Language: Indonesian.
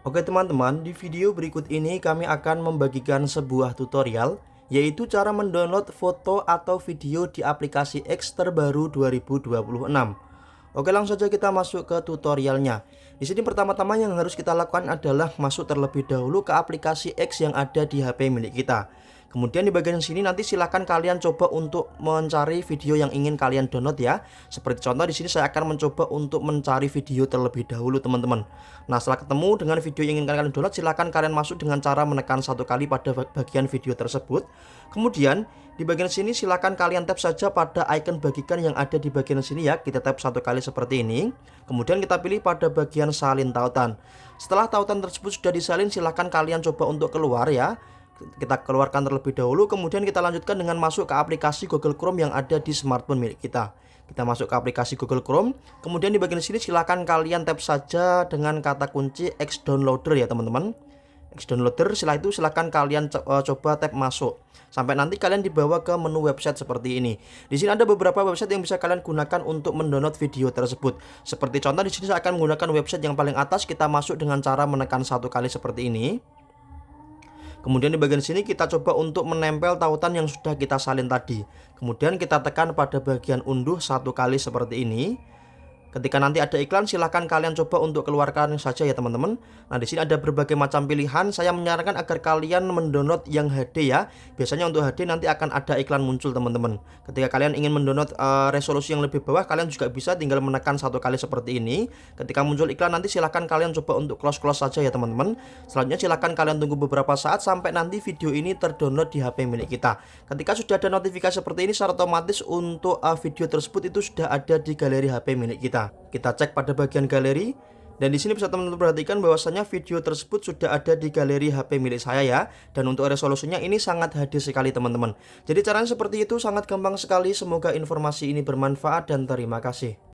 Oke teman-teman, di video berikut ini kami akan membagikan sebuah tutorial, yaitu cara mendownload foto atau video di aplikasi X terbaru 2026. Oke, langsung saja kita masuk ke tutorialnya. Di sini pertama-tama yang harus kita lakukan adalah masuk terlebih dahulu ke aplikasi X yang ada di HP milik kita. Kemudian di bagian sini nanti silakan kalian coba untuk mencari video yang ingin kalian download ya. Seperti contoh di sini saya akan mencoba untuk mencari video terlebih dahulu teman-teman. Nah, setelah ketemu dengan video yang ingin kalian download, silakan kalian masuk dengan cara menekan satu kali pada bagian video tersebut. Kemudian di bagian sini silakan kalian tap saja pada icon bagikan yang ada di bagian sini ya. Kita tap satu kali seperti ini. Kemudian kita pilih pada bagian salin tautan. Setelah tautan tersebut sudah disalin, silakan kalian coba untuk keluar ya. Kita keluarkan terlebih dahulu, kemudian kita lanjutkan dengan masuk ke aplikasi Google Chrome yang ada di smartphone milik kita. Kita masuk ke aplikasi Google Chrome, kemudian di bagian sini silakan kalian tap saja dengan kata kunci X Downloader ya teman-teman. X Downloader, setelah itu silakan kalian coba tap masuk. Sampai nanti kalian dibawa ke menu website seperti ini. Di sini ada beberapa website yang bisa kalian gunakan untuk mendownload video tersebut. Seperti contoh di sini saya akan menggunakan website yang paling atas. Kita masuk dengan cara menekan satu kali seperti ini. Kemudian di bagian sini kita coba untuk menempel tautan yang sudah kita salin tadi. Kemudian kita tekan pada bagian unduh satu kali seperti ini. Ketika nanti ada iklan, silahkan kalian coba untuk keluarkan saja ya teman-teman. Nah, di sini ada berbagai macam pilihan. Saya menyarankan agar kalian mendownload yang HD ya. Biasanya untuk HD nanti akan ada iklan muncul teman-teman. Ketika kalian ingin mendownload resolusi yang lebih bawah, kalian juga bisa tinggal menekan satu kali seperti ini. Ketika muncul iklan nanti silahkan kalian coba untuk close saja ya teman-teman. Selanjutnya silahkan kalian tunggu beberapa saat sampai nanti video ini terdownload di HP milik kita. Ketika sudah ada notifikasi seperti ini, secara otomatis untuk video tersebut itu sudah ada di galeri HP milik kita. Kita cek pada bagian galeri, dan di sini bisa teman-teman perhatikan bahwasanya video tersebut sudah ada di galeri HP milik saya ya. Dan untuk resolusinya ini sangat HD sekali teman-teman. Jadi caranya seperti itu, sangat gampang sekali. Semoga informasi ini bermanfaat dan terima kasih.